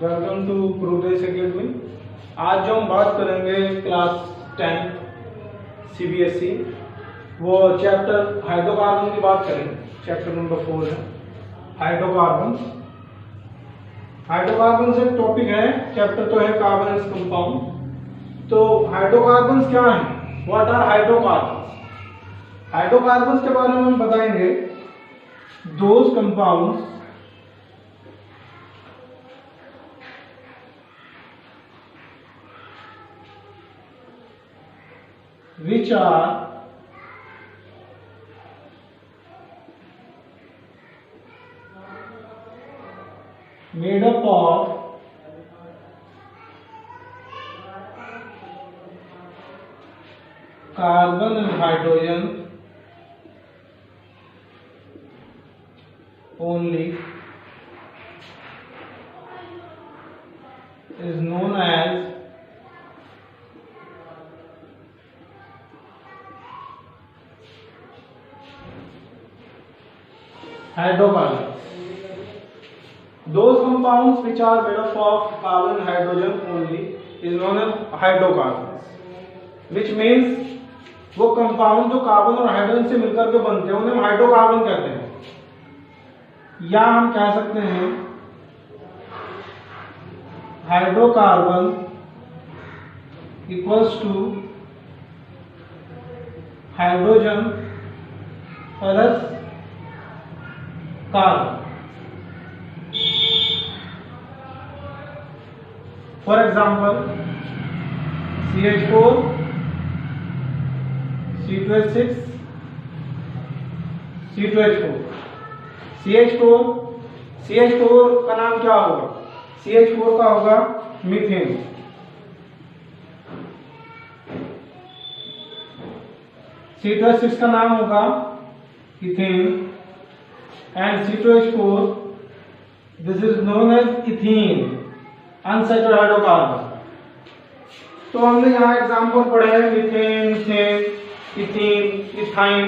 Welcome to progress academy. आज जो हम बात करेंगे क्लास 10 CBSE वो चैप्टर हाइड्रोकार्बन की बात करेंगे। चैप्टर नंबर 4 है हाइड्रोकार्बन। हाइड्रोकार्बन से टॉपिक है, चैप्टर तो है कार्बन कंपाउंड। तो हाइड्रोकार्बन क्या है, व्हाट आर हाइड्रोकार्बन? हाइड्रोकार्बन के बारे में हम बताएंगे those compounds which are made up of carbon and hydrogen only is known as hydrocarbons. Those compounds which are made up of carbon and hydrogen only is known as hydrocarbons, which means वो compound जो carbon और hydrogen से मिलकर के बनते हैं उन्हें हम हाइड्रोकार्बन कहते हैं, या हम कह सकते हैं hydrocarbon equals to hydrogen plus carbon. For example CH4 C2H6 C2H4 CH4 का नाम क्या होगा? CH4 का होगा मीथेन। C2H6 का नाम होगा ethane and C2H4 this is known as ethene, unsaturated hydrocarbon। तो हमने यहाँ एग्जाम्पल पढ़े हैं methane, ethane, ethene, ethyne,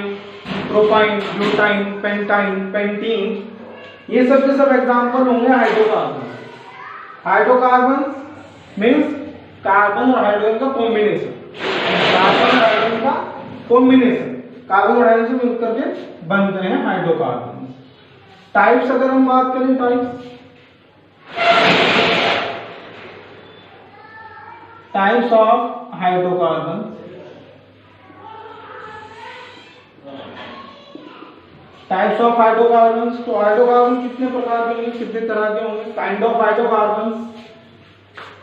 propyne, butyne, pentyne, pentene, ये सब के सब एग्जाम्पल होंगे हाइड्रोकार्बन। हाइड्रोकार्बन मीन्स कार्बन और हाइड्रोजन का कॉम्बिनेशन। कार्बन और हाइड्रोजन का कॉम्बिनेशन, कार्बन और हाइड्रोजन मिलकर के बनते हैं हाइड्रोकार्बन। टाइप्स अगर हम बात करें, types of hydrocarbon. Types of hydrocarbon, तो हाइड्रोकार्बन कितने प्रकार के होंगे, कितने तरह के होंगे? Kind of hydrocarbon,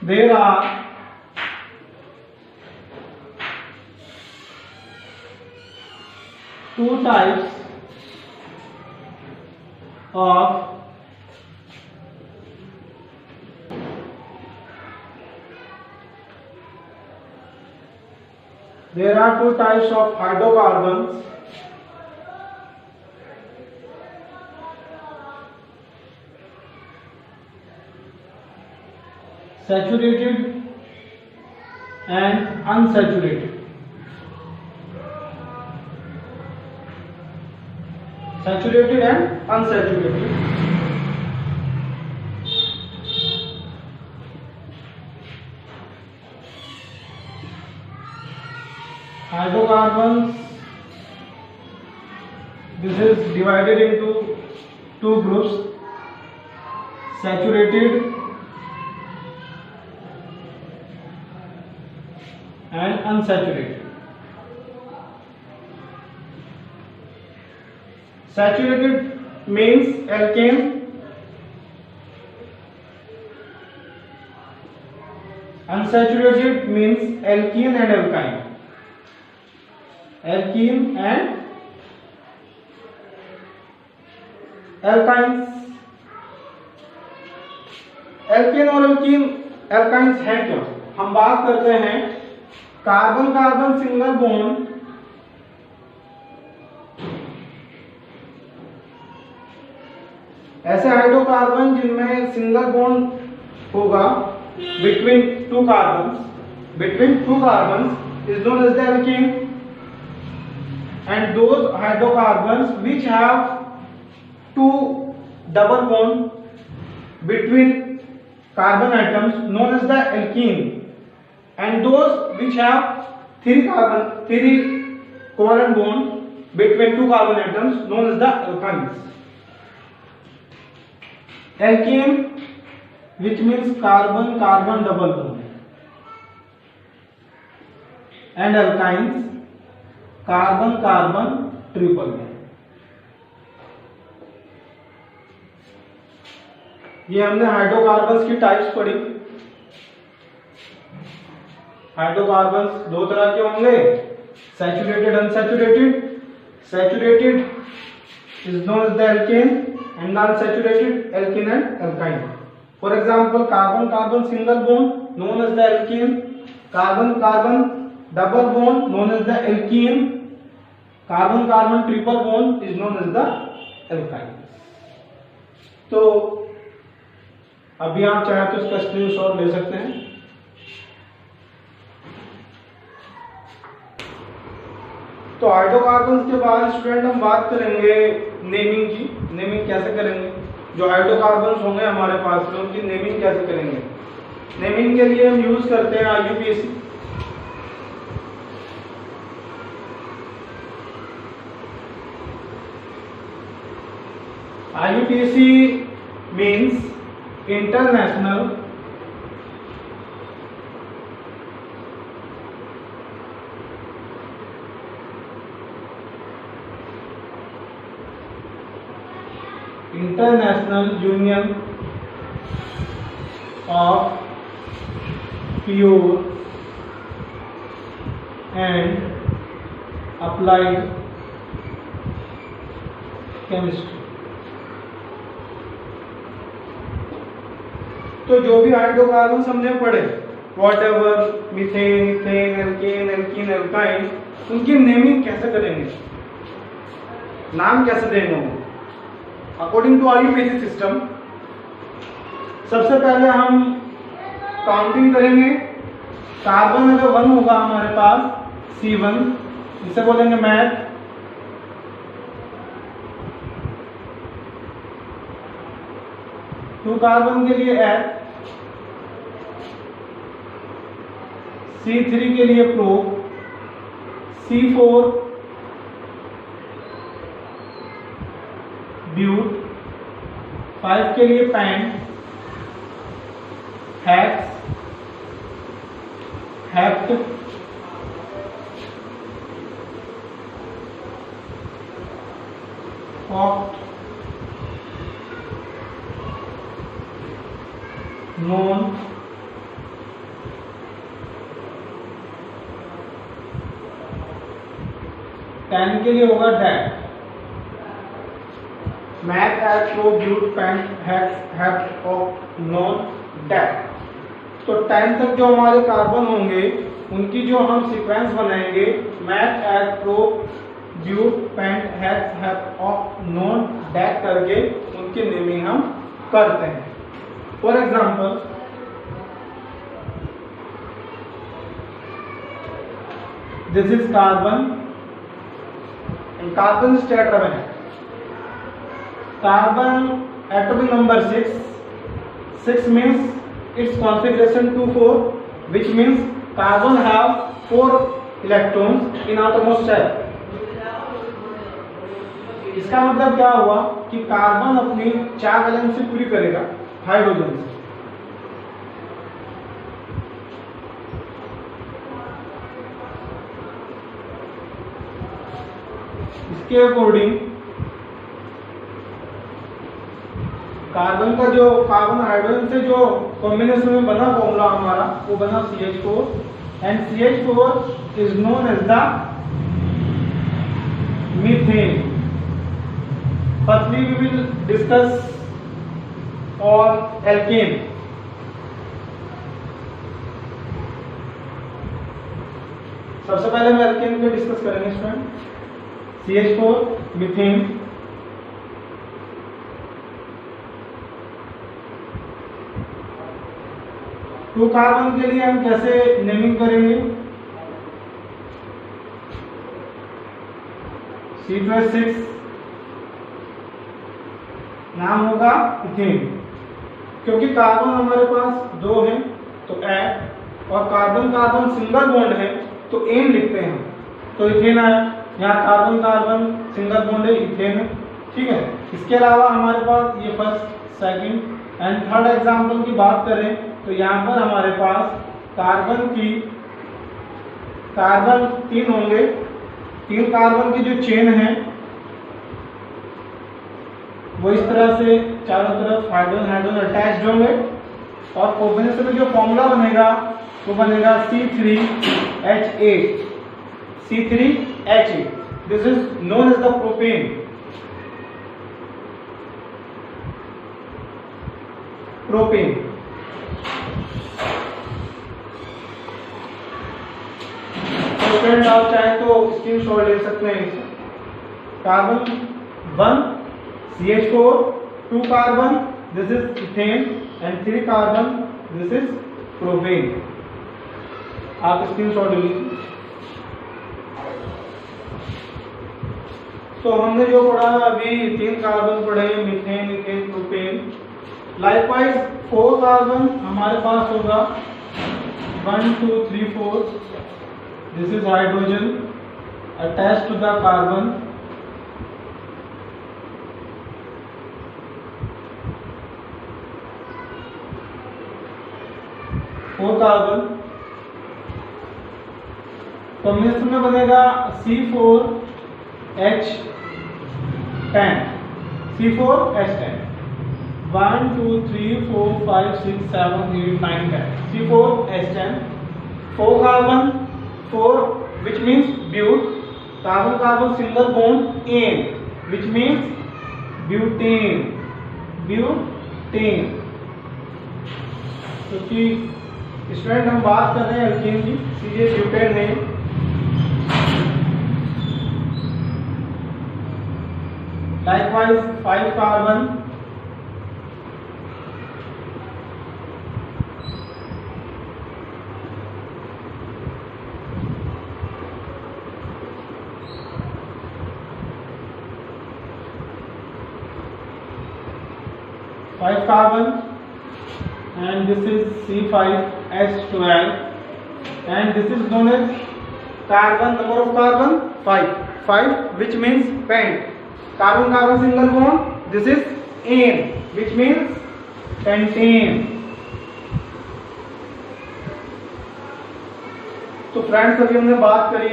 there are two types of there are two types of hydrocarbons. Saturated and unsaturated. Saturated and unsaturated. Hydrocarbons, this is divided into two groups, saturated and unsaturated. Saturated means alkane, unsaturated means alkene and alkyne. Alkene and alkynes। alkane और alkynes हैं क्या? हम बात करते हैं carbon carbon single bond, ऐसे hydrocarbon जिनमें single bond होगा between two carbons is known as the alkene, and those hydrocarbons which have two double bond between carbon atoms known as the alkene, and those which have three covalent bond between two carbon atoms known as the alkynes. Alkene, which means carbon carbon double bond, and alkynes, carbon carbon triple bond. ये हमने hydrocarbons की types पढ़ी। Hydrocarbons दो तरह के होंगे, saturated unsaturated. Saturated is known as the alkane and non saturated alkane and alkyne. For example carbon carbon single bond known as the alkane, carbon carbon double bond known as the alkene, carbon carbon triple bond is known as the alkyne. तो अभी आप चाहे तो इसका screenshot ले सकते हैं। तो हाइड्रोकार्बन्स के बाद स्टूडेंट हम बात करेंगे नेमिंग की। नेमिंग कैसे करेंगे, जो हाइड्रोकार्बन्स होंगे हमारे पास में उनकी नेमिंग कैसे करेंगे। नेमिंग के लिए हम यूज करते हैं IUPAC। IUPAC means International Union of Pure and Applied Chemistry। तो जो भी हाइड्रोकार्बन्स हमने पढ़े, whatever, methane, ethane, alkane, alkene, alkyne, उनकी नेमिंग कैसे करेंगे, नाम कैसे देंगे अकॉर्डिंग टू IUPAC सिस्टम। सबसे पहले हम काउंटिंग करेंगे। कार्बन अगर 1 होगा हमारे पास C1, इसे बोलेंगे मैथ। टू कार्बन के लिए H, C3 के लिए प्रो, C4 ब्यूट, 5 के लिए pent, hex, hept, oct, non, ten के लिए होगा dec, meth, eth, pro, but, pent, hex, hept, oct, non, dec. तो 10 तक जो हमारे कार्बन होंगे उनकी जो हम सीक्वेंस बनाएंगे meth, eth, pro, but, pent, hex, hept, oct, non, dec करके उनकी नेमिंग हम करते हैं। For example, this is carbon and carbon is tetravalent. Carbon atomic number 6. 6 means its configuration 2,4, which means carbon have 4 electrons in outermost shell। इसका मतलब क्या हुआ कि कार्बन अपनी 4 वैलेंसी पूरी करेगा हाइड्रोजन से। इसके अकॉर्डिंग कार्बन का जो कार्बन हाइड्रोजन से जो कॉम्बिनेशन में बना फॉर्मूला हमारा वो बना CH4 and CH4 is known as the methane. Firstly we will discuss on alkane. सबसे पहले हम एल्केन को डिस्कस करेंगे student. CH4 methane, to carbon के लिए हम कैसे नेमिंग करेंगे। C+6 नाम होगा इथेन। क्योंकि कार्बन हमारे पास दो हैं तो एट, और कार्बन कार्बन सिंगल बॉन्ड है तो एन लिखते हैं, तो इथेन आया। यहाँ कार्बन कार्बन सिंगल बॉन्ड है, इथेन है, ठीक है। इसके अलावा हमारे पास ये first, second and third example की बात करें तो यहाँ पर हमारे पास कार्बन तीन होंगे, तीन कार्बन की जो चेन है वो इस तरह से चारों तरफ हाइड्रोजन हाइड्रोजन अटैच्ड होंगे, और कॉम्बिनेशन में जो फॉर्मूला बनेगा वो बनेगा C3H8, C3H8। This is known as the propane. Propane तो फ्रेंड आप चाहे तो स्क्रीनशॉट ले सकते हैं। Carbon 1 CH4, 2 carbon, this is ethane, and 3 carbon, this is propane। आप स्क्रीनशॉट ले लीजिए। तो हमने जो पढ़ा अभी 3 कार्बन पढ़े, methane, ethane, propane. Likewise 4 carbon हमारे पास होगा 1 2 3 4, this is hydrogen attached to the carbon, four carbon. Combination में बनेगा C4H10, C4H10, 1 2 3 4 5 6 7 8 9 10, C4H10, 4 carbon, 4 which means but, carbon carbon single bond ane which means butane, butane. क्योंकि student हम बात कर रहे हैं एल्कीन की, सीधे ब्यूटेन है। Likewise 5 carbon, and this is C5H12, and this is known as carbon, number of carbon 5 which means pent, carbon carbon single bond, this is ane which means pentane। तो friends अभी हमने बात करी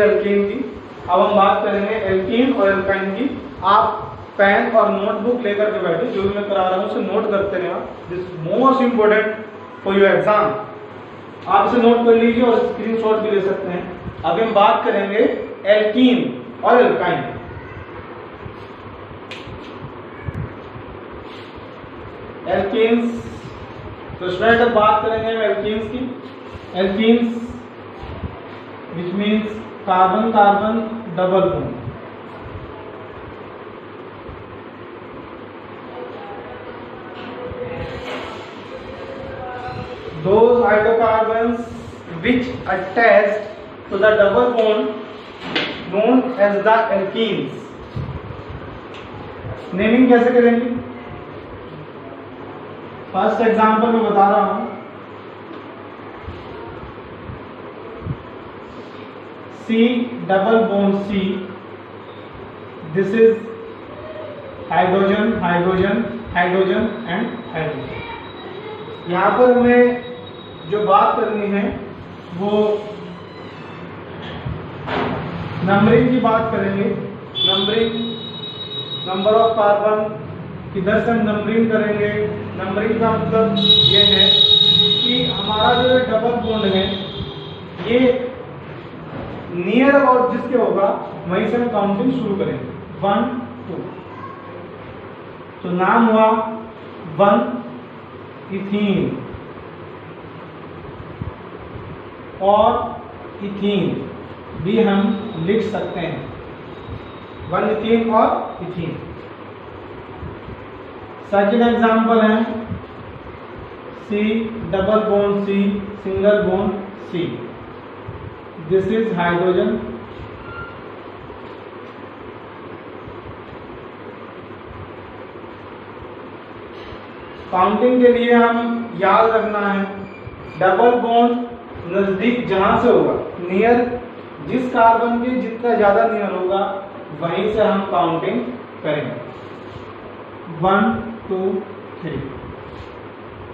alkene की, अब हम बात करेंगे एल्कीन और एल्काइन की। आप पेन और नोटबुक लेकर के बैठे, जो भी मैं करा रहा हूँ उसे नोट करते रहना, this most important for your exam. आप इसे नोट कर लीजिए और स्क्रीनशॉट भी ले सकते हैं। अभी हम बात करेंगे एल्कीन और एल्काइन। एल्कीन्स, तो स्टूडेंट अब बात करेंगे हम एल्कीन्स की। Alkenes which means carbon carbon double bond, those hydrocarbons which attached to the double bond known as the alkenes। Naming कैसे करेंगे? फर्स्ट एग्जांपल में बता रहा हूं, C double bond C, this is hydrogen hydrogen hydrogen and hydrogen. यहाँ पर हमें जो बात करनी है वो नंबरिंग की बात करेंगे। नंबरिंग, नंबर ऑफ कार्बन, किधर से हम नंबरिंग करेंगे? नंबरिंग का मतलब ये है कि हमारा जो डबल बॉन्ड है ये नियर अबाउट जिसके होगा वहीं से हम काउंटिंग शुरू करेंगे, 1 2। तो नाम हुआ 1 इथीन और इथीन भी हम लिख सकते हैं, 1 इथीन और इथीन। सेकंड एग्जांपल है C double bond C single bond C, this is hydrogen counting के लिए हम याद रखना है डबल बॉन्ड नजदीक जहां से होगा, नियर, जिस कार्बन के जितना ज्यादा नियर होगा वहीं से हम काउंटिंग करेंगे। 1 2 3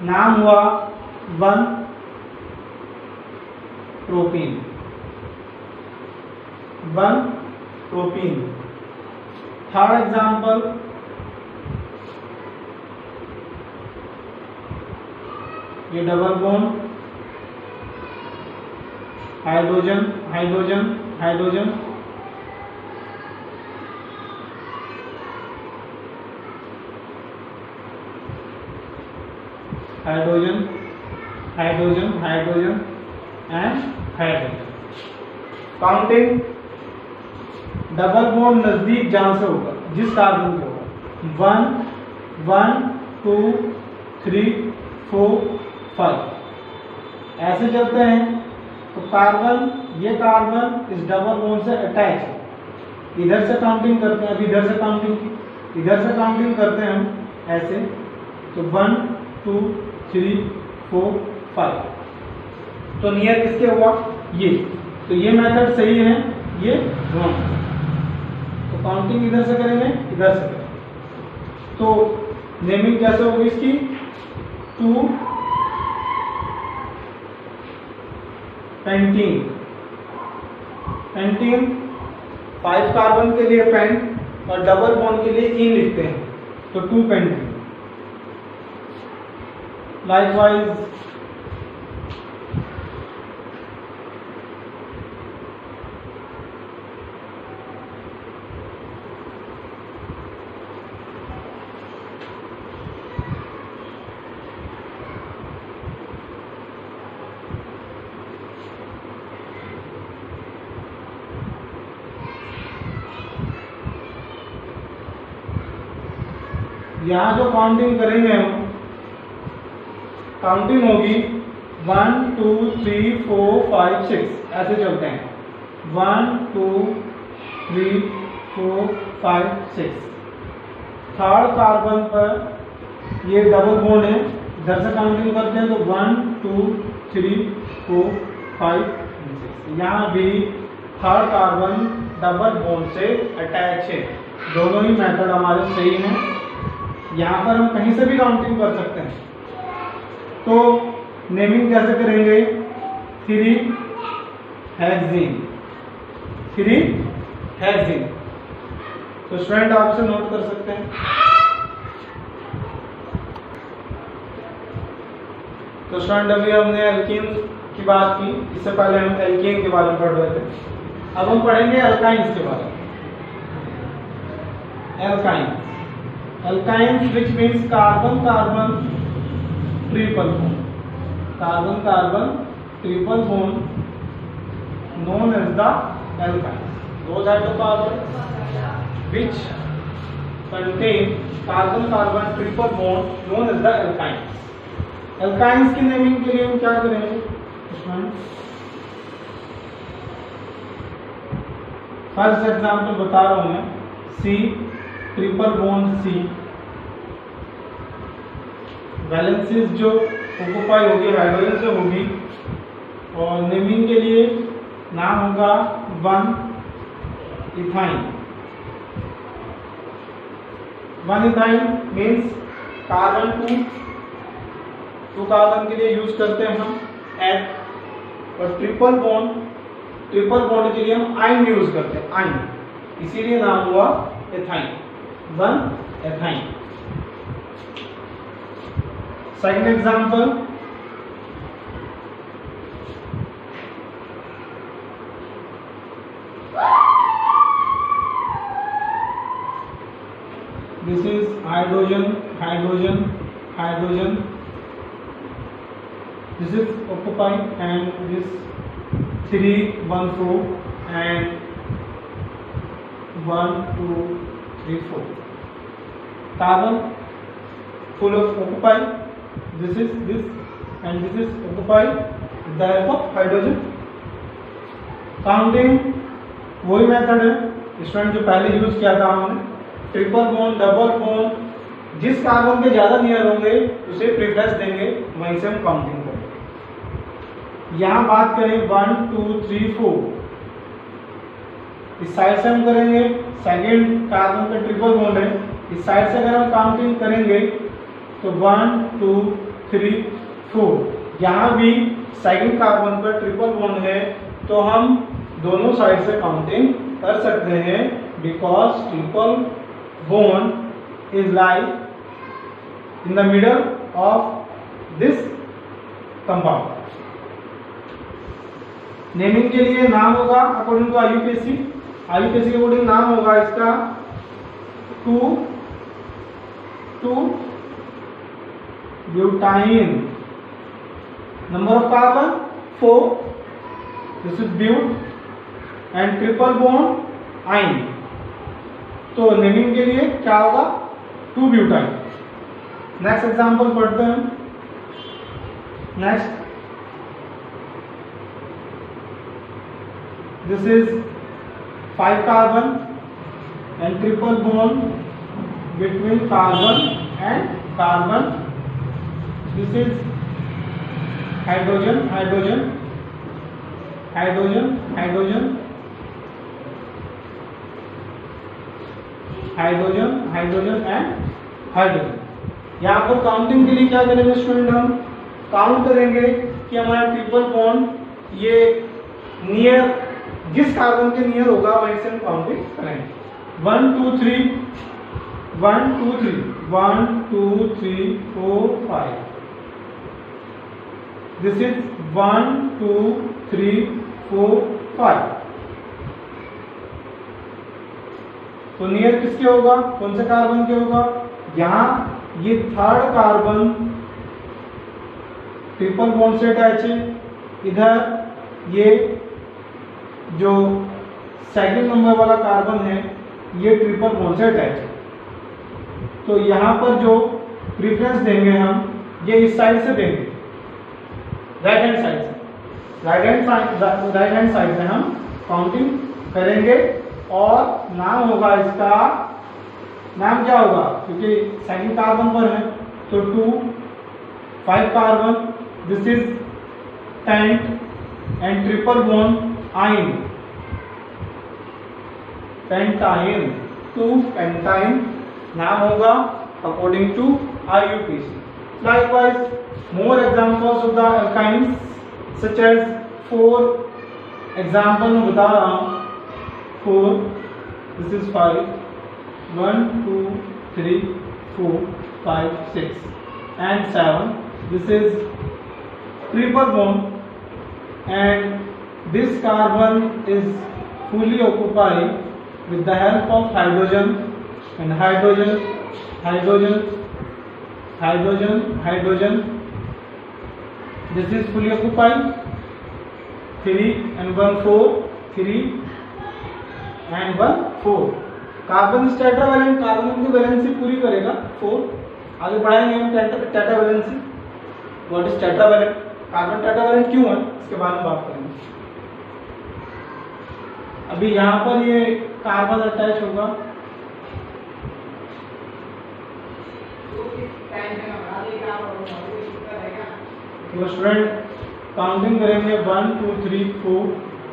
नाम हुआ 1 प्रोपीन, 1 प्रोपीन। थर्ड एग्जांपल, ये double bond hydrogen hydrogen hydrogen, hydrogen hydrogen hydrogen and hydrogen. Counting double bond नजदीक जहां से होगा, जिस कार्बन के होगा, 1 1 2 3 4 5 ऐसे चलते हैं। तो कार्बन, ये कार्बन इस डबल बॉन्ड से अटैच है। इधर से काउंटिंग करते हैं, अभी इधर से काउंटिंग की, इधर से काउंटिंग करते हैं हम ऐसे। तो 1 2 3 4 5। तो नियर किसके हुआ? ये। तो ये मेथड सही है, ये रॉन्ग। तो काउंटिंग इधर से करेंगे, इधर से करेंगे। तो नेमिंग कैसे होगी इसकी? 2 पेंटीन, पेंटीन 5 कार्बन के लिए पेंट और डबल बॉन्ड के लिए इन लिखते हैं, तो 2 पेंटीन। लाइकवाइज यहां जो काउंटिंग करेंगे हम, काउंटिंग होगी 1 2 3 4 5 6 ऐसे चलते हैं। 1 2 3 4 5 6। थर्ड कार्बन पर ये डबल बॉन्ड है, इधर से काउंटिंग करते हैं तो 1 2 3 4 5 6। यहाँ भी थर्ड कार्बन डबल बॉन्ड से अटैच है। दोनों ही मेथड हमारे सही हैं। यहाँ पर हम कहीं से भी काउंटिंग कर सकते हैं। तो नेमिंग कैसे करेंगे? 3 हेक्सेन, 3 हेक्सेन। तो स्टूडेंट आपसे नोट कर सकते हैं। तो स्टूडेंट अभी हमने एल्कीन की बात की, इससे पहले हम एल्कीन के बारे में पढ़ रहे थे। अब हम पढ़ेंगे अल्काइंस के बारे में। Alkynes, alkynes which means carbon carbon triple bond, carbon carbon triple bond known as the alkynes. Those hydrocarbons which contain carbon carbon triple bond known as the alkynes. alkynes की नेमिंग के लिए हम क्या करेंगे? First example बता रहा हूं मैं, C triple bond C, valencies जो ऑक्युपाई होगी हाइड्रोजन से होगी, और नेमिंग के लिए नाम होगा 1 ethyne. 1 ethyne means carbon 2 carbon के लिए यूज करते हैं हम एट, और ट्रिपल बॉन्ड के लिए हम आइन यूज करते हैं, आइन, इसीलिए नाम हुआ ethyne, 1 ethyne. Second example, this is hydrogen hydrogen hydrogen, this is occupied and this 3 1 4 and 1 2 3 4 carbon full of occupied, this is this and this is occupied with the help of hydrogen. Counting वही method है student जो पहले use किया था हमने, triple bond, double bond, जिस carbon के ज्यादा नियर होंगे उसे प्रीफिक्स देंगे, वहीं से हम काउंटिंग करेंगे। यहाँ बात करें 1 2 3 4, इस साइड से हम करेंगे, सेकेंड कार्बन का ट्रिपल बॉन्ड है, इस साइड से अगर हम काउंटिंग करेंगे तो 1 2 3 4, यहाँ भी सेकेंड कार्बन का ट्रिपल बॉन्ड है तो हम दोनों साइड से काउंटिंग कर सकते हैं, because triple bond is like in the middle of this compound. Naming के लिए नाम होगा अकॉर्डिंग टू आईयूपीएसी के अकॉर्डिंग नाम होगा इसका 2 butyne, number of carbon 4, this is but and triple bond yne. तो नेमिंग के लिए क्या होगा 2 ब्यूटाइन। नेक्स्ट एग्जांपल पढ़ते हैं। Next, this is 5 carbon and triple bond between carbon and carbon. This is hydrogen, hydrogen, hydrogen, hydrogen, hydrogen, hydrogen and hydrogen। यहाँ पर counting के लिए क्या करेंगे स्टूडेंट, हम काउंट करेंगे कि हमारा ट्रिपल बॉन्ड ये नियर, जिस कार्बन के नियर होगा वहीं से हम काउंटिंग करेंगे। 1 2 3 1 2 3 1 2 3 4 5, दिस इज 1 2 3 4 5। तो नियर किसके होगा, कौन से कार्बन के होगा, यहाँ ये थर्ड कार्बन ट्रिपल बॉन्ड से अटैच है, इधर ये जो सेकंड नंबर वाला कार्बन है ये ट्रिपल बॉन्ड से अटैच है। तो यहाँ पर जो प्रीफरेंस देंगे हम ये इस साइड से देंगे, राइट हैंड साइड से, राइट हैंड साइड से हम काउंटिंग करेंगे और नाम होगा इसका, नाम क्या होगा क्योंकि सेकंड कार्बन पर है तो 2 5 carbon, this is pent and triple bond yne, pentyne, 2 pentyne नाम होगा according to IUPAC। Likewise more examples of the alkynes such as 4 example में बता रहा हूं, 4, this is 5, 1 2 3 4 5 6 and 7, this is triple bond and this carbon is fully occupied with the help of hydrogen and hydrogen, hydrogen, hydrogen, hydrogen, this is fully occupied, 3 and 1 4, 3 and 1 4। Carbon tetravalent, carbon की valency पूरी करेगा 4, आगे बढ़ाएंगे हम tetravalency, what is tetravalent, carbon tetravalent क्यों है इसके बारे में बात करेंगे। अभी यहाँ पर ये कार्बन अटैच होगा, तो स्टूडेंट काउंटिंग करेंगे 1 2 3 4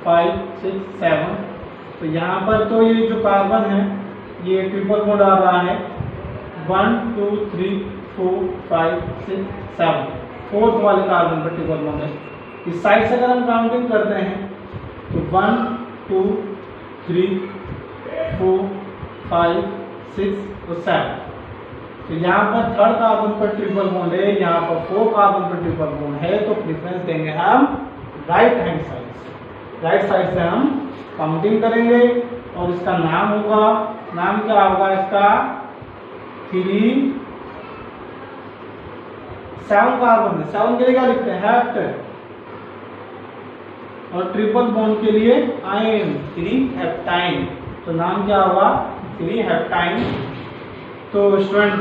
5 6 7। तो यहाँ पर तो ये जो कार्बन है ये ट्रिपल बॉन्ड आ रहा है, 1 2 3 4 5 6 7, फोर्थ वाले कार्बन पर ट्रिपल बॉन्ड है। इस साइड से अगर हम काउंटिंग करते हैं तो 1 2 3 4 5 6 और 7। तो यहाँ पर थर्ड कार्बन पर ट्रिपल बॉन्ड है, यहाँ पर 4 कार्बन पर ट्रिपल बॉन्ड है, तो प्रेफरेंस देंगे हम राइट हैंड साइड से, राइट साइड से हम काउंटिंग करेंगे और इसका नाम होगा, नाम क्या होगा इसका, 3 7 कार्बन है, 7 के लिए क्या लिखते हैं हेप्ट, और ट्रिपल बॉन्ड के लिए आयन 3 हेप्टाइन, तो नाम क्या होगा 3 हेप्टाइन। तो स्टूडेंट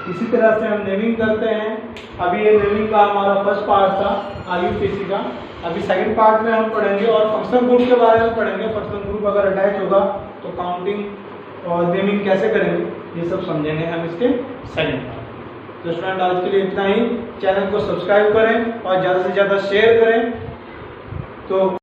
इसी तरह से हम नेमिंग करते हैं। अभी ये नेमिंग का हमारा फर्स्ट पार्ट था IUPAC का, अभी सेकंड पार्ट में हम पढ़ेंगे और फंक्शनल ग्रुप के बारे में पढ़ेंगे। फंक्शनल ग्रुप अगर अटैच होगा तो काउंटिंग और नेमिंग कैसे करेंगे ये सब समझेंगे हम इसके सेकंड पार्ट। तो स्टूडेंट आज के लिए इतना ही। चैनल को सब्सक्राइब करें और ज़्यादा से ज़्यादा शेयर करें। तो